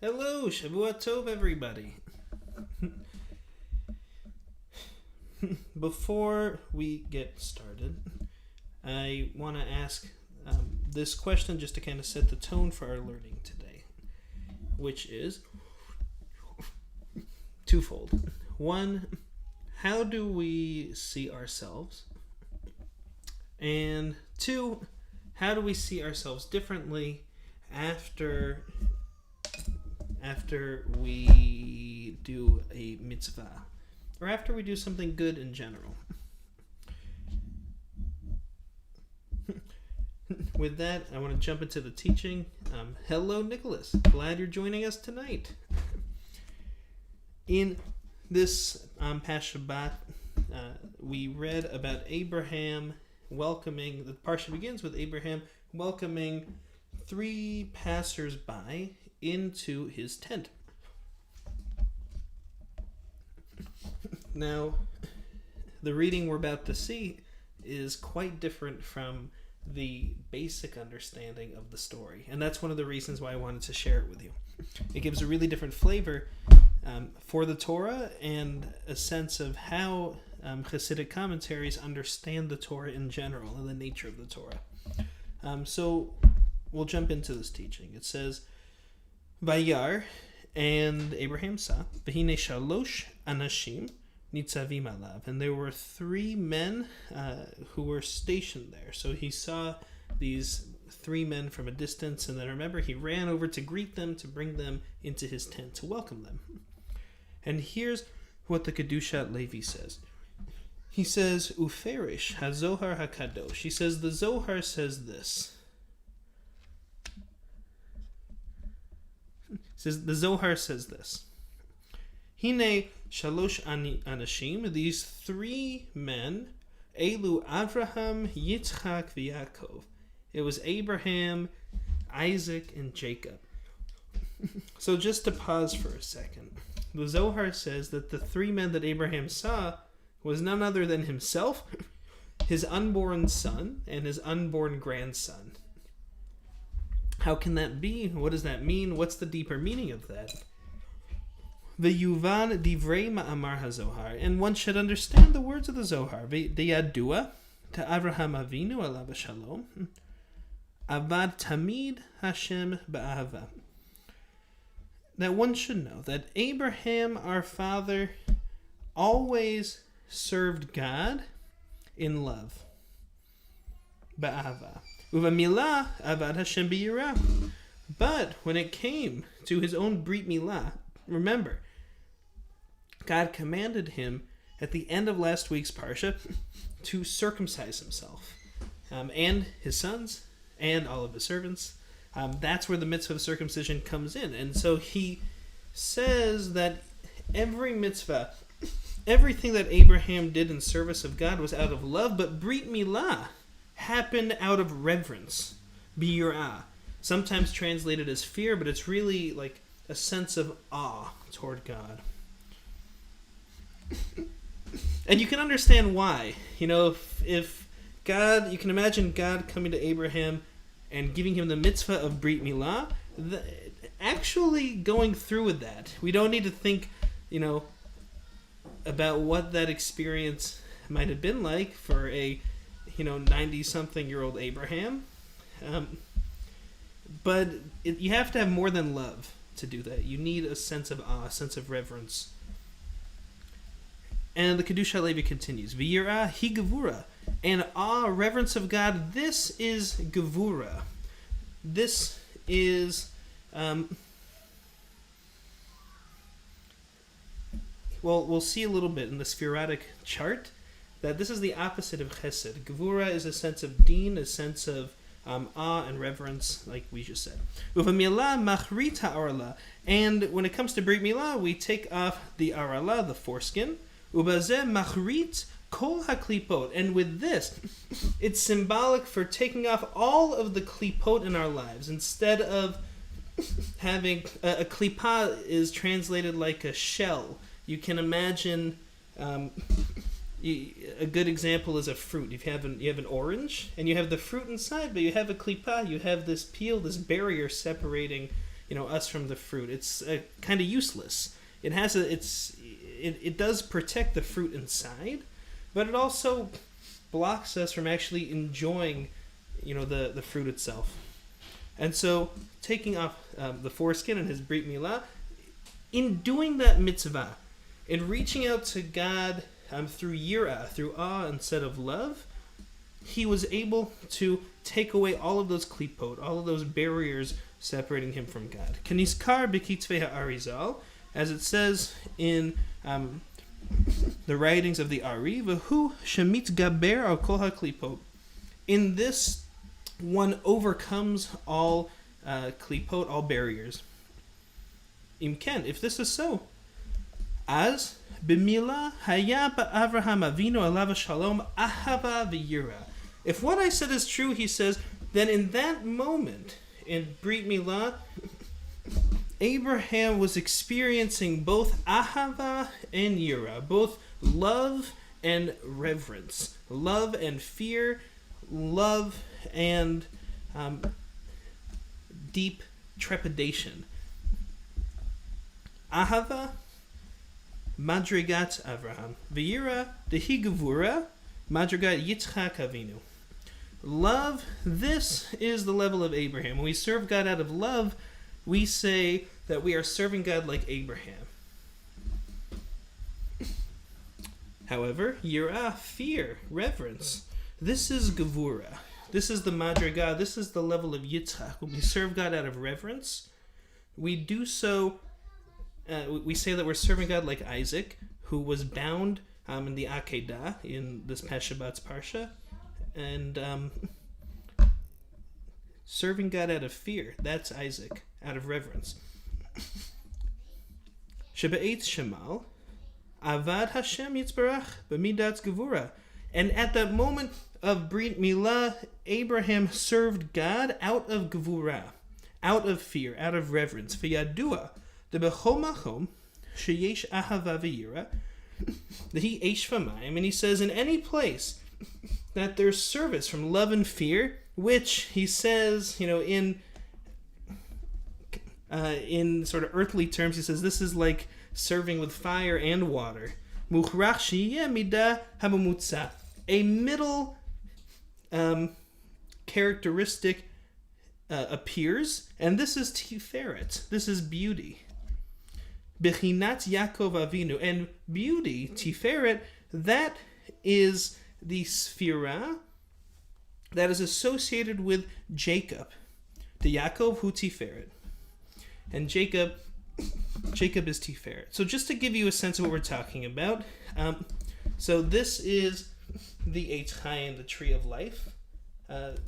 Hello, Shavua Tov, everybody. Before we get started, I want to ask this question just to kind of set the tone for our learning today, which is twofold. One, how do we see ourselves? And two, how do we see ourselves differently after we do a mitzvah, or after we do something good in general? With that, I want to jump into the teaching. Hello, Nicholas. Glad you're joining us tonight. In this past Shabbat, we read about Abraham welcoming, the parsha begins with Abraham welcoming 3 passers-by into his tent. Now, the reading we're about to see is quite different from the basic understanding of the story, and that's one of the reasons why I wanted to share it with you. It gives a really different flavor for the Torah and a sense of how Hasidic commentaries understand the Torah in general and the nature of the Torah. So we'll jump into this teaching. It says, Vayar, and Abraham saw, V'hine shalosh anashim nitzavim alav, and there were 3 men who were stationed there. So he saw these 3 men from a distance, and then remember, he ran over to greet them, to bring them into his tent, to welcome them. And here's what the Kedushat Levi says. He says, Uferish hazohar hakadosh. He says, the Zohar says this. The Zohar says this. Hine shalosh anashim, these 3 men, Elu Avraham, Yitzchak, v'Yaakov. It was Abraham, Isaac, and Jacob. So just to pause for a second, the Zohar says that the 3 men that Abraham saw was none other than himself, his unborn son, and his unborn grandson. How can that be? What does that mean? What's the deeper meaning of that? The Yuvan divrei ma'amar hazohar, and one should understand the words of the Zohar. Deyadua to Avraham Avinu alav shalom, avad tamid Hashem ba'ahava. That one should know that Abraham, our father, always served God in love. Ba'ahava. Uvamilah avad Hashem b'yirah. But when it came to his own brit milah, remember, God commanded him at the end of last week's parsha to circumcise himself, and his sons, and all of his servants. That's where the mitzvah of circumcision comes in. And so he says that every mitzvah, everything that Abraham did in service of God was out of love, but brit milah happened out of reverence, biyurah, sometimes translated as fear, but it's really like a sense of awe toward God. And you can understand why. You know, if God, you can imagine God coming to Abraham and giving him the mitzvah of brit milah, actually going through with that. We don't need to think, about what that experience might have been like for a 90-something-year-old Abraham. But you have to have more than love to do that. You need a sense of awe, a sense of reverence. And the Kedusha Levi continues, V'yirah hi gevura, and awe, reverence of God, this is gevura. This is, we'll see a little bit in the Sephirotic chart that this is the opposite of chesed. Gevura is a sense of din, a sense of awe and reverence, like we just said. Uvamilah machrit ha'arala, and when it comes to brit milah, we take off the arala, the foreskin. Ubazeh machrit kol haklipot, and with this, it's symbolic for taking off all of the klipot in our lives. Instead of having a klipa is translated like a shell. You can imagine. A good example is a fruit. You have an orange, and you have the fruit inside, but you have a klipa. You have this peel, this barrier separating, us from the fruit. It's kind of useless. It does protect the fruit inside, but it also blocks us from actually enjoying, the fruit itself. And so, taking off the foreskin in his Brit Milah, in doing that mitzvah, in reaching out to God through yirah, through awe instead of love, he was able to take away all of those klipot, all of those barriers separating him from God. Kaniskar b'kitzvei ha'arizal, as it says in the writings of the Ari, v'hu shemit gaber al kol ha'klipot. In this, one overcomes all klipot, all barriers. Imken, if this is so, as b'milah haya ba'Avraham Avinu alav shalom ahava v'yira. If what I said is true, he says, then in that moment, in Brit Milah, Abraham was experiencing both ahava and yira, both love and reverence, love and fear, love and deep trepidation. Ahava, madrigat Avraham, v'yira dehi gevura, madrigat Yitzchak Avinu. Love, this is the level of Abraham. When we serve God out of love, we say that we are serving God like Abraham. However, yirah, fear, reverence, this is gevura. This is the madriga. This is the level of Yitzchak. When we serve God out of reverence, we do so, we say that we're serving God like Isaac, who was bound in the Akedah, in this Shabbat's Parsha, and serving God out of fear. That's Isaac, out of reverence. Sheba'etz Shemal, Avad Hashem Yitzbarach b'midat gevura. And at that moment of Brit Milah, Abraham served God out of gevura, out of fear, out of reverence. V'yadua debechol makom sheyesh ahava v'yira dehi eish v'mayim. And he says, in any place that there's service from love and fear, which he says, in sort of earthly terms, he says this is like serving with fire and water. Mukhrach sheyeh midah hamamutza. A middle characteristic appears, and this is tiferet. This is beauty. Bechinat Yaakov Avinu. And beauty, tiferet, that is the sphira that is associated with Jacob. The Yaakov hu tiferet. And Jacob is tiferet. So just to give you a sense of what we're talking about, so this is the Eitz Chaim, the tree of life, the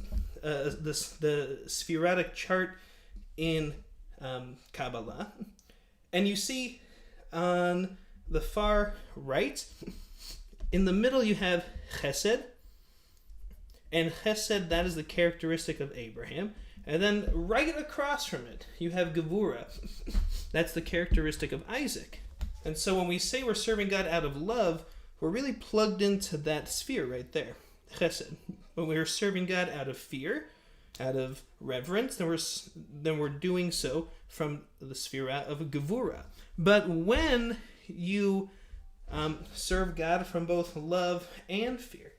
spheritic chart in Kabbalah. And you see on the far right, in the middle you have Chesed, and Chesed, that is the characteristic of Abraham. And then right across from it, you have Gevura. That's the characteristic of Isaac. And so when we say we're serving God out of love, we're really plugged into that sphere right there, Chesed. When we're serving God out of fear, out of reverence, then we're doing so from the sphera of Gevura. But when you serve God from both love and fear,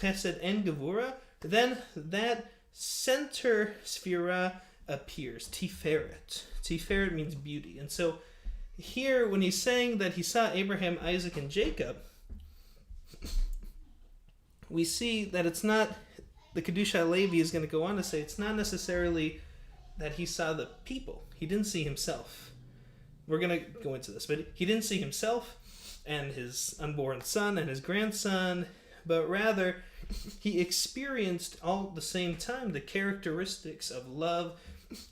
Chesed and Gevura, then that center sphera appears, Tiferet. Tiferet means beauty. And so here, when he's saying that he saw Abraham, Isaac, and Jacob, we see that it's not, the Kedusha Levi is going to go on to say, it's not necessarily that he saw the people. He didn't see himself. We're going to go into this, but he didn't see himself and his unborn son and his grandson, but rather he experienced all at the same time the characteristics of love,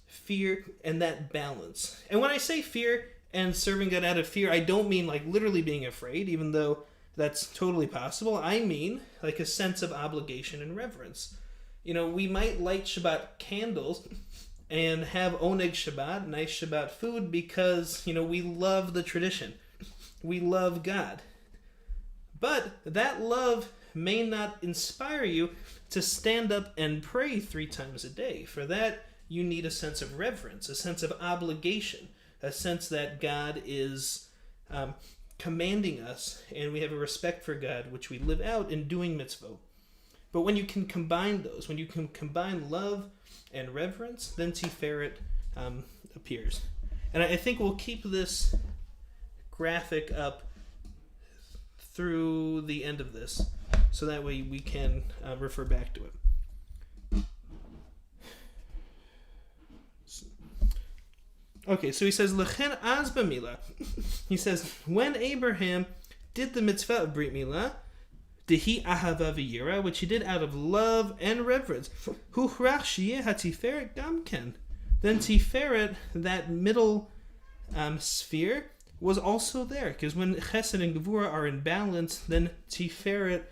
fear, and that balance. And when I say fear and serving God out of fear, I don't mean like literally being afraid, even though that's totally possible. I mean like a sense of obligation and reverence. We might light Shabbat candles and have Oneg Shabbat, nice Shabbat food, because, we love the tradition. We love God. But that love may not inspire you to stand up and pray 3 times a day. For that, you need a sense of reverence, a sense of obligation, a sense that God is commanding us, and we have a respect for God, which we live out in doing mitzvot. But when you can combine those, when you can combine love and reverence, then Tiferet appears. And I think we'll keep this graphic up through the end of this, so that way we can refer back to it. Okay, so he says, Lechen az b'milah. He says, when Abraham did the mitzvah of Brit Milah, Dehi ahava v'yira, which he did out of love and reverence, Huchrach shiyeh hatiferet gamken. Then Tiferet, that middle sphere, was also there, because when Chesed and Gevura are in balance, then Tiferet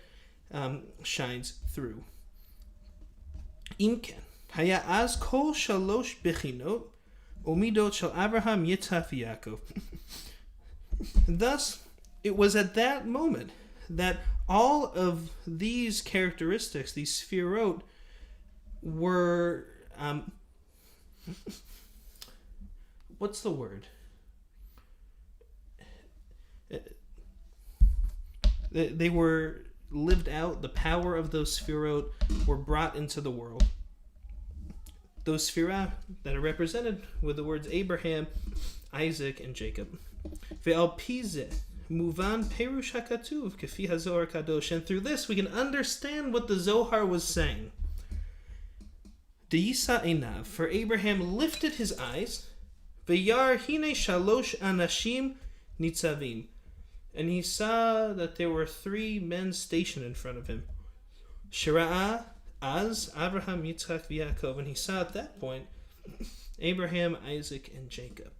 shines through. Imken, haya az kol shalosh bechinot, Omidot shel Abraham, Yitzhak, Yaakov. Thus, it was at that moment that all of these characteristics, these sphirot, were what's the word? They were lived out. The power of those sphirot were brought into the world. Those sphirah that are represented with the words Abraham, Isaac, and Jacob. Ve'al pizeh muvan perush hakatuv kefi hazohar kadosh. And through this we can understand what the Zohar was saying. Deisa einav, for Abraham lifted his eyes. Ve'yar hine shalosh anashim nitzavim. And he saw that there were 3 men stationed in front of him. Shira'ah Az Abraham, Yitzhak, Yaakov, and he saw at that point Abraham, Isaac, and Jacob.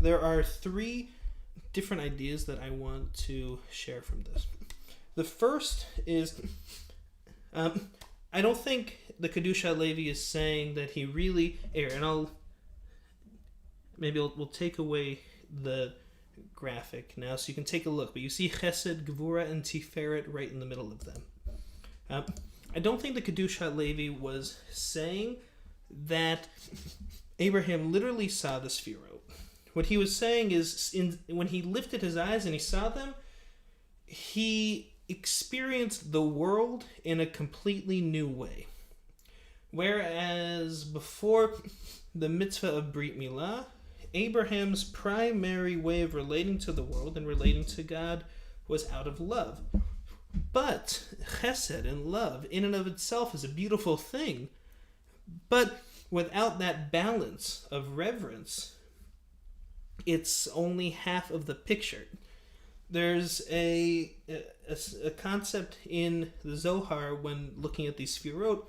There are 3 different ideas that I want to share from this. The first is, I don't think the Kedusha Levi is saying that he really, and we'll take away the graphic now so you can take a look, but you see Chesed, Gevura, and Tiferet right in the middle of them. I don't think the Kedusha Levi was saying that Abraham literally saw the sphirot. What he was saying is, when he lifted his eyes and he saw them, he experienced the world in a completely new way. Whereas before the mitzvah of Brit Milah, Abraham's primary way of relating to the world and relating to God was out of love. But chesed and love in and of itself is a beautiful thing. But without that balance of reverence, it's only half of the picture. There's a concept in the Zohar when looking at these sphirot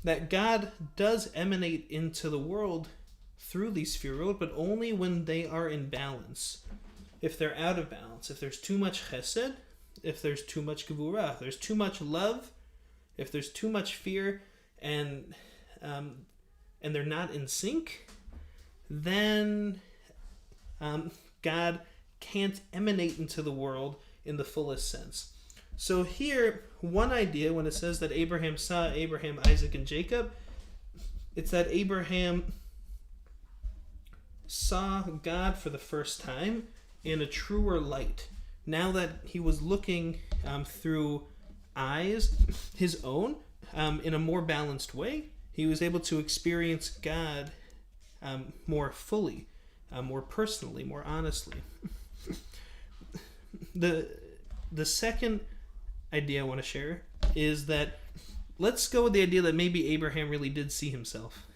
that God does emanate into the world through these sphirot, but only when they are in balance. If they're out of balance, if there's too much chesed, if there's too much gevurah, if there's too much love, if there's too much fear, and they're not in sync, then God can't emanate into the world in the fullest sense. So here, one idea when it says that Abraham saw Abraham, Isaac, and Jacob, it's that Abraham saw God for the first time in a truer light. Now that he was looking through eyes, his own, in a more balanced way, he was able to experience God more fully, more personally, more honestly. The second idea I want to share is that let's go with the idea that maybe Abraham really did see himself.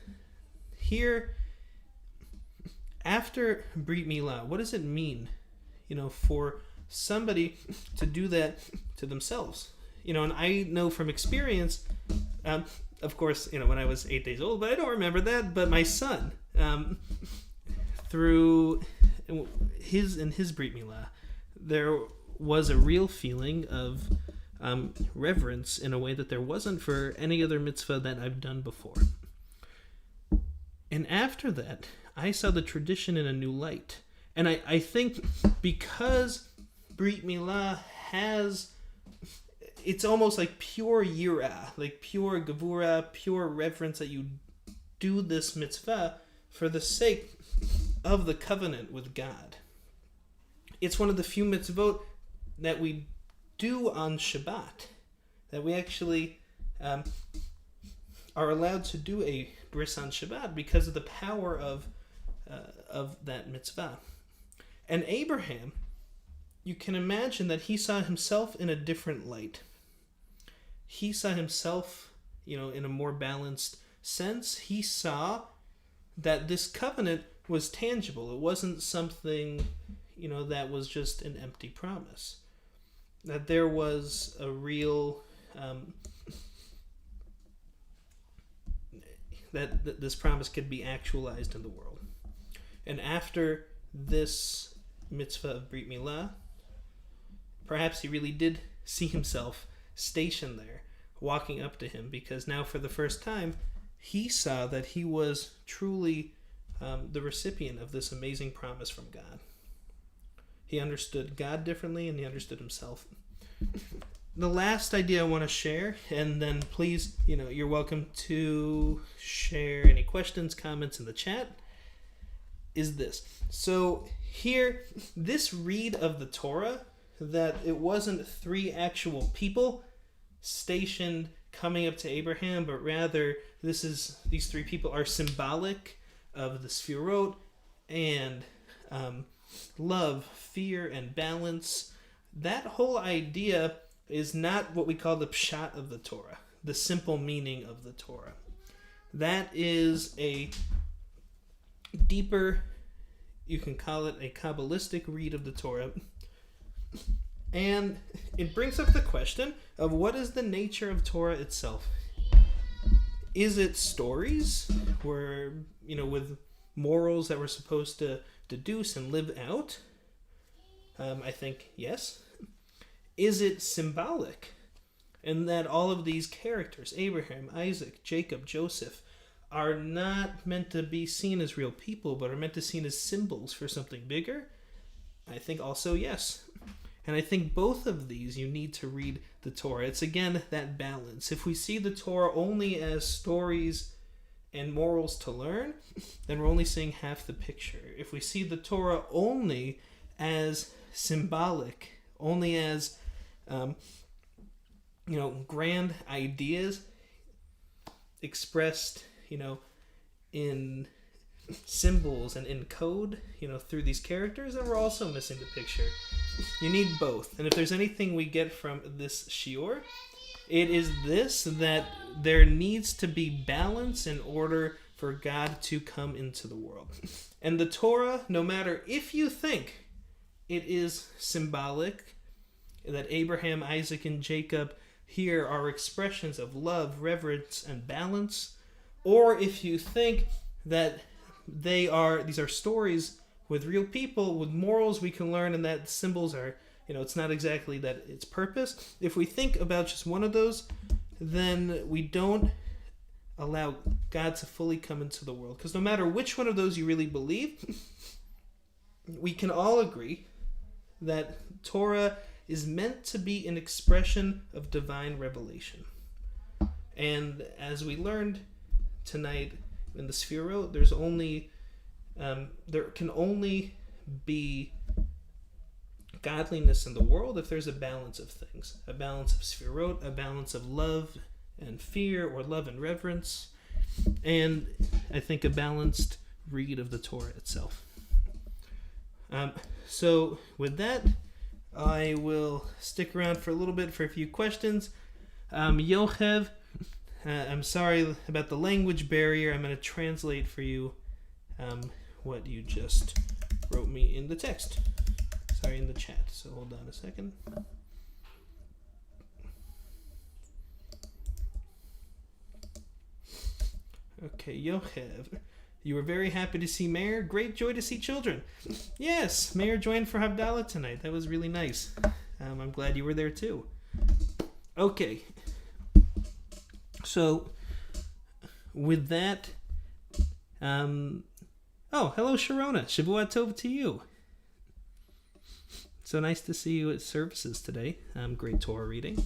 Here, after Brit Milah, what does it mean, for somebody to do that to themselves? And I know from experience, of course, when I was 8 days old, but I don't remember that, but my son, through his Brit Milah, there was a real feeling of reverence in a way that there wasn't for any other mitzvah that I've done before. And after that, I saw the tradition in a new light. And I think because Brit Milah it's almost like pure yirah, like pure gevura, pure reverence that you do this mitzvah for the sake of the covenant with God. It's one of the few mitzvot that we do on Shabbat, that we actually are allowed to do a bris on Shabbat because of the power of that mitzvah. And Abraham, you can imagine that he saw himself in a different light. He saw himself, in a more balanced sense. He saw that this covenant was tangible. It wasn't something, that was just an empty promise. That there was a real, that this promise could be actualized in the world. And after this mitzvah of Brit Milah, perhaps he really did see himself stationed there, walking up to him, because now for the first time, he saw that he was truly the recipient of this amazing promise from God. He understood God differently, and he understood himself. The last idea I want to share, and then please, you're welcome to share any questions, comments in the chat, is this. So here, this read of the Torah, that it wasn't three actual people stationed coming up to Abraham, but rather these three people are symbolic of the Sfirot and love, fear, and balance. That whole idea is not what we call the pshat of the Torah, the simple meaning of the Torah. That is a deeper, you can call it a Kabbalistic read of the Torah. And it brings up the question of what is the nature of Torah itself. Is it stories where, with morals that we're supposed to deduce and live out? I think yes. Is it symbolic in that all of these characters, Abraham, Isaac, Jacob, Joseph, are not meant to be seen as real people, but are meant to be seen as symbols for something bigger? I think also yes. And I think both of these you need to read the Torah. It's again that balance. If we see the Torah only as stories and morals to learn, then we're only seeing half the picture. If we see the Torah only as symbolic, only as grand ideas expressed, in symbols and in code, through these characters, then we're also missing the picture. You need both. And if there's anything we get from this shiur, it is this, that there needs to be balance in order for God to come into the world. And the Torah, no matter if you think it is symbolic, that Abraham, Isaac, and Jacob here are expressions of love, reverence, and balance, or if you think that these are stories with real people, with morals we can learn, and that symbols are, it's not exactly that its purpose. If we think about just one of those, then we don't allow God to fully come into the world. Because no matter which one of those you really believe, we can all agree that Torah is meant to be an expression of divine revelation. And as we learned tonight in the Sfirot, there can only be godliness in the world if there's a balance of things. A balance of Sfirot, a balance of love and fear, or love and reverence, and I think a balanced read of the Torah itself. So with that, I will stick around for a little bit for a few questions. Yochev, I'm sorry about the language barrier. I'm going to translate for you what you just wrote me in the text. Sorry, in the chat. So hold on a second. Okay, Yochev. You were very happy to see Meir. Great joy to see children. Yes, Meir joined for Havdalah tonight. That was really nice. I'm glad you were there too. Okay. So, with that, oh, hello Sharona. Shavua Tov to you. So nice to see you at services today. Great Torah reading.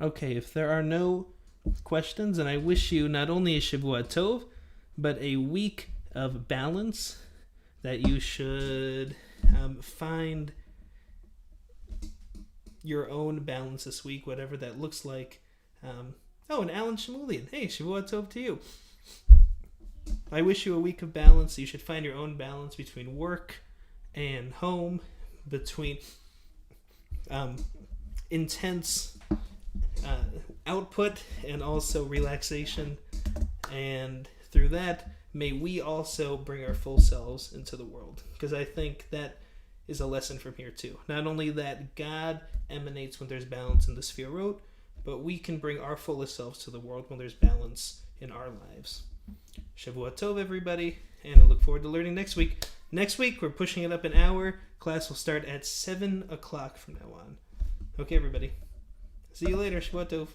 Okay, if there are no questions, and I wish you not only a Shavua Tov, but a week of balance, that you should find your own balance this week, whatever that looks like. And Alan Shamulian, hey, Shavua Tov to you. I wish you a week of balance. You should find your own balance between work and home, between intense output and also relaxation. And through that, may we also bring our full selves into the world. Because I think that is a lesson from here too. Not only that God emanates when there's balance in the Sefirot, but we can bring our fullest selves to the world when there's balance in our lives. Shavua Tov, everybody, and I look forward to learning next week. Next week, we're pushing it up an hour. Class will start at 7 o'clock from now on. Okay, everybody. See you later. Shavua Tov.